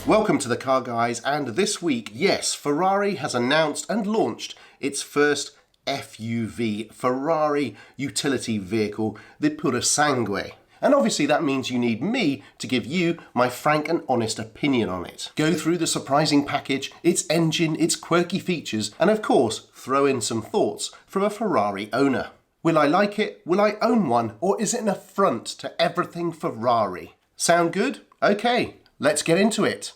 Welcome to the Car Guys, and this week, yes, Ferrari has announced and launched its first FUV, Ferrari utility vehicle, the Purosangue. And obviously that means you need me to give you my frank and honest opinion on it. Go through the surprising package, its engine, its quirky features, and of course, throw in some thoughts from a Ferrari owner. Will I like it? Will I own one? Or is it an affront to everything Ferrari? Sound good? Okay, let's get into it.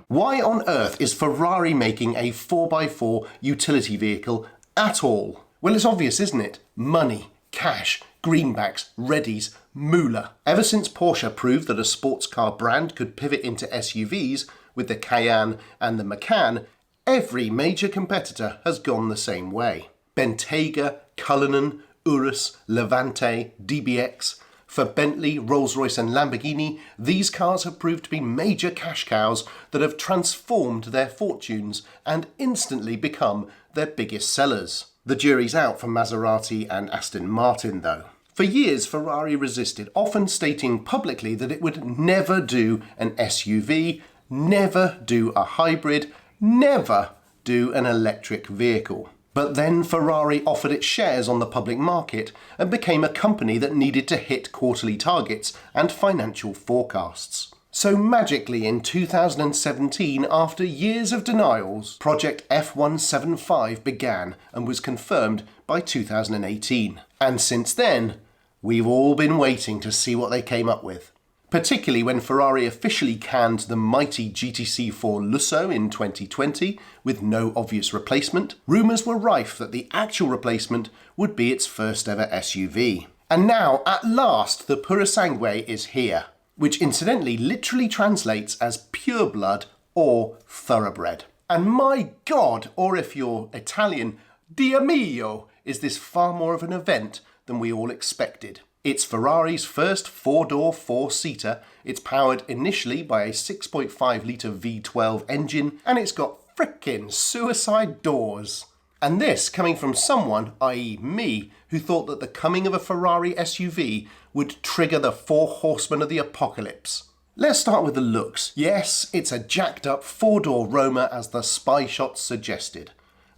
Why on earth is Ferrari making a 4x4 utility vehicle at all? Well, it's obvious, isn't it? Money, cash, greenbacks, readies, moolah. Ever since Porshce proved that a sports car brand could pivot into SUVs with the Cayenne and the Macan, every major competitor has gone the same way. Bentayga, Cullinan, Urus, Levante, DBX. For Bentley, Rolls-Royce and Lamborghini, these cars have proved to be major cash cows that have transformed their fortunes and instantly become their biggest sellers. The jury's out for Maserati and Aston Martin though. For years, Ferrari resisted, often stating publicly that it would never do an SUV, never do a hybrid, never do an electric vehicle. But then Ferrari offered its shares on the public market and became a company that needed to hit quarterly targets and financial forecasts. So magically in 2017, after years of denials, Project F175 began and was confirmed by 2018. And since then, we've all been waiting to see what they came up with. Particularly when Ferrari officially canned the mighty GTC4 Lusso in 2020 with no obvious replacement, rumours were rife that the actual replacement would be its first ever SUV. And now, at last, the Purosangue is here, which incidentally literally translates as pure blood or thoroughbred. And my God, or if you're Italian, Dio mio, is this far more of an event than we all expected. It's Ferrari's first four-door, four-seater, it's powered initially by a 6.5-litre V12 engine, and it's got frickin' suicide doors. And this coming from someone, i.e. me, who thought that the coming of a Ferrari SUV would trigger the four horsemen of the apocalypse. Let's start with the looks. Yes, it's a jacked-up four-door Roma as the spy shots suggested.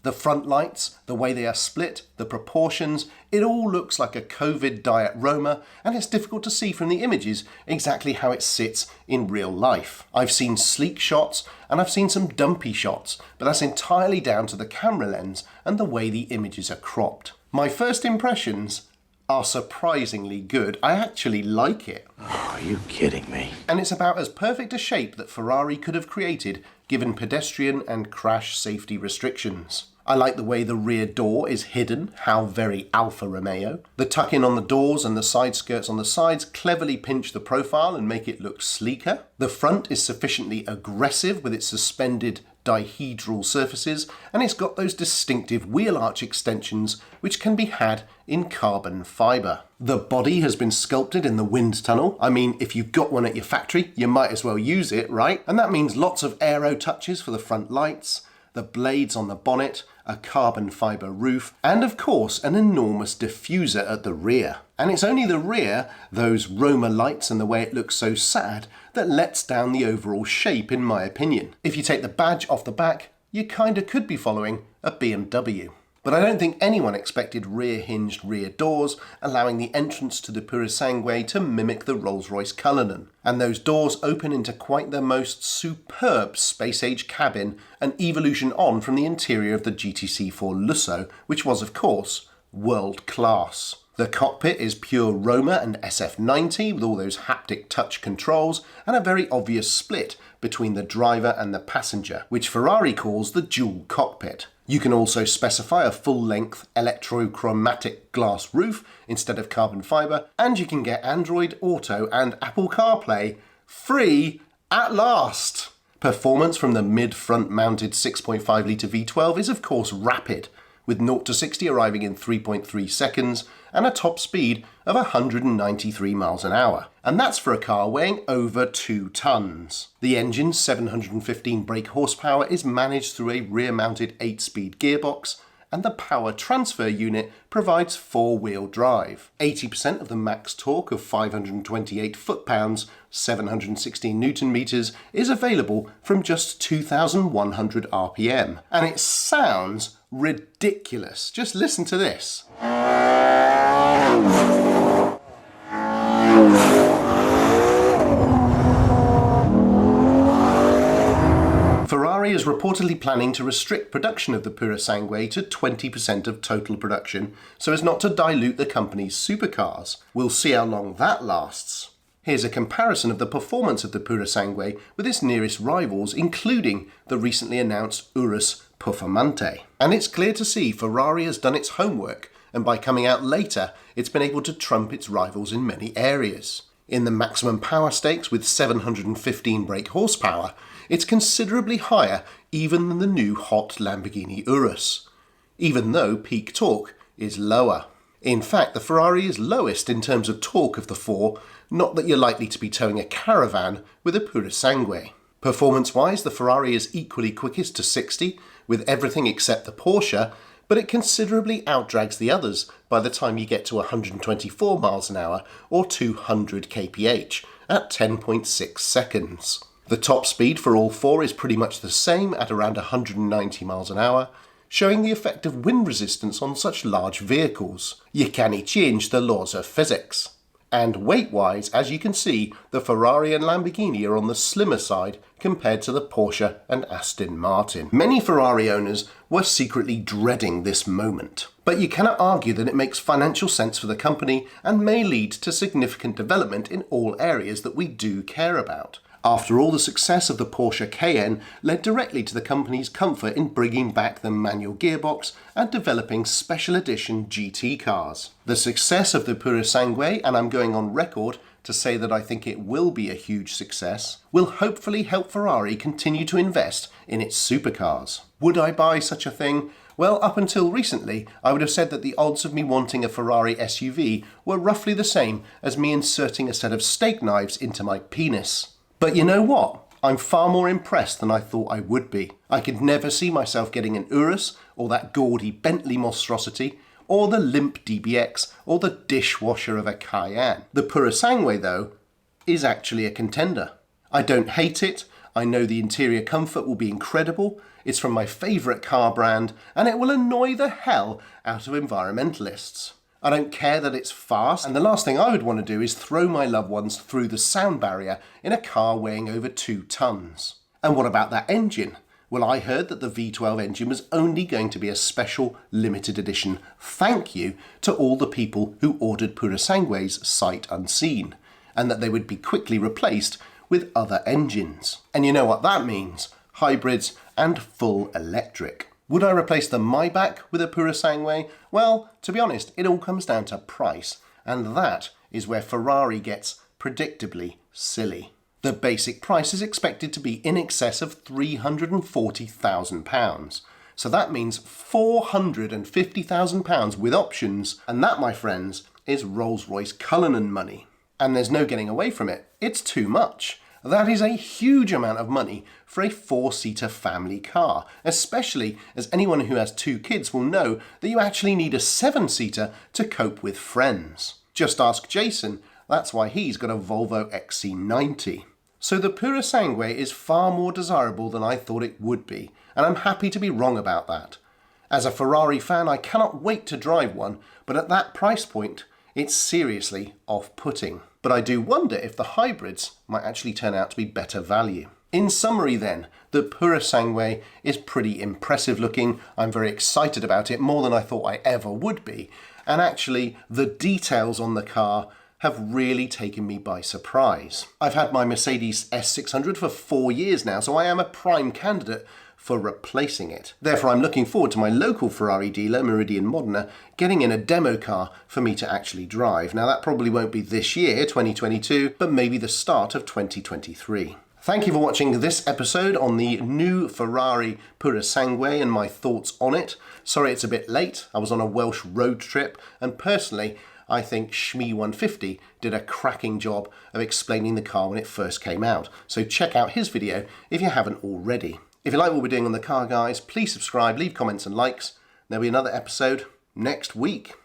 The front lights, the way they are split, the proportions, it all looks like a COVID diet Roma, and it's difficult to see from the images exactly how it sits in real life. I've seen sleek shots and I've seen some dumpy shots, but that's entirely down to the camera lens and the way the images are cropped. My first impressions are surprisingly good. I actually like it. Oh, are you kidding me? And it's about as perfect a shape that Ferrari could have created given pedestrian and crash safety restrictions. I like the way the rear door is hidden, how very Alfa Romeo. The tuck-in on the doors and the side skirts on the sides cleverly pinch the profile and make it look sleeker. The front is sufficiently aggressive with its suspended dihedral surfaces, and it's got those distinctive wheel arch extensions which can be had in carbon fibre. The body has been sculpted in the wind tunnel. I mean, if you've got one at your factory, you might as well use it, right? And that means lots of aero touches for the front lights, the blades on the bonnet, a carbon fibre roof, and of course an enormous diffuser at the rear. And it's only the rear, those Roma lights and the way it looks so sad, that lets down the overall shape in my opinion. If you take the badge off the back, you kinda could be following a BMW. But I don't think anyone expected rear-hinged rear doors, allowing the entrance to the Purosangue to mimic the Rolls-Royce Cullinan. And those doors open into quite the most superb space-age cabin, an evolution on from the interior of the GTC4 Lusso, which was, of course, world-class. The cockpit is pure Roma and SF90 with all those haptic touch controls and a very obvious split between the driver and the passenger, which Ferrari calls the dual cockpit. You can also specify a full-length electrochromatic glass roof instead of carbon fibre, and you can get Android Auto and Apple CarPlay free at last. Performance from the mid-front mounted 6.5-litre V12 is of course rapid, with 0 to 60 arriving in 3.3 seconds and a top speed of 193 miles an hour. And that's for a car weighing over 2 tons. The engine's 715 brake horsepower is managed through a rear-mounted 8-speed gearbox, and the power transfer unit provides four-wheel drive. 80% of the max torque of 528 foot-pounds, 716 newton meters, is available from just 2,100 RPM. And it sounds ridiculous. Just listen to this. Ferrari is reportedly planning to restrict production of the Purosangue to 20% of total production so as not to dilute the company's supercars. We'll see how long that lasts. Here's a comparison of the performance of the Purosangue with its nearest rivals, including the recently announced Urus Performante. And it's clear to see Ferrari has done its homework, and by coming out later, it's been able to trump its rivals in many areas. In the maximum power stakes with 715 brake horsepower, it's considerably higher even than the new hot Lamborghini Urus, even though peak torque is lower. In fact, the Ferrari is lowest in terms of torque of the four, not that you're likely to be towing a caravan with a Purosangue. Performance-wise, the Ferrari is equally quickest to 60, with everything except the Porshce, but it considerably outdrags the others by the time you get to 124 miles an hour or 200 kph at 10.6 seconds. The top speed for all four is pretty much the same at around 190 miles an hour, showing the effect of wind resistance on such large vehicles. You can't change the laws of physics. And weight-wise, as you can see, the Ferrari and Lamborghini are on the slimmer side compared to the Porsche and Aston Martin. Many Ferrari owners were secretly dreading this moment. But you cannot argue that it makes financial sense for the company and may lead to significant development in all areas that we do care about. After all, the success of the Porsche Cayenne led directly to the company's comfort in bringing back the manual gearbox and developing special edition GT cars. The success of the Purosangue, and I'm going on record to say that I think it will be a huge success, will hopefully help Ferrari continue to invest in its supercars. Would I buy such a thing? Well, up until recently, I would have said that the odds of me wanting a Ferrari SUV were roughly the same as me inserting a set of steak knives into my penis. But you know what? I'm far more impressed than I thought I would be. I could never see myself getting an Urus, or that gaudy Bentley monstrosity, or the limp DBX, or the dishwasher of a Cayenne. The Purosangue, though, is actually a contender. I don't hate it. I know the interior comfort will be incredible. It's from my favourite car brand, and it will annoy the hell out of environmentalists. I don't care that it's fast, and the last thing I would want to do is throw my loved ones through the sound barrier in a car weighing over 2 tons. And what about that engine? Well, I heard that the V12 engine was only going to be a special limited edition thank you to all the people who ordered Purosangues sight unseen, and that they would be quickly replaced with other engines. And you know what that means? Hybrids and full electric. Would I replace the Maybach with a Purosangue? Well, to be honest, it all comes down to price, and that is where Ferrari gets predictably silly. The basic price is expected to be in excess of £340,000. So that means £450,000 with options, and that, my friends, is Rolls-Royce Cullinan money. And there's no getting away from it. It's too much. That is a huge amount of money for a 4-seater family car, especially as anyone who has 2 kids will know that you actually need a 7-seater to cope with friends. Just ask Jason, that's why he's got a Volvo XC90. So the Purosangue is far more desirable than I thought it would be, and I'm happy to be wrong about that. As a Ferrari fan, I cannot wait to drive one, but at that price point, it's seriously off-putting. But I do wonder if the hybrids might actually turn out to be better value. In summary then, the Purosangue is pretty impressive looking. I'm very excited about it, more than I thought I ever would be. And actually, the details on the car have really taken me by surprise. I've had my Mercedes S600 for 4 years now, so I am a prime candidate for replacing it. Therefore, I'm looking forward to my local Ferrari dealer, Meridian Modena, getting in a demo car for me to actually drive. Now, that probably won't be this year, 2022, but maybe the start of 2023. Thank you for watching this episode on the new Ferrari Purosangue and my thoughts on it. Sorry it's a bit late. I was on a Welsh road trip, and personally, I think Shmee150 did a cracking job of explaining the car when it first came out. So check out his video if you haven't already. If you like what we're doing on The Car Guys, please subscribe, leave comments and likes. There'll be another episode next week.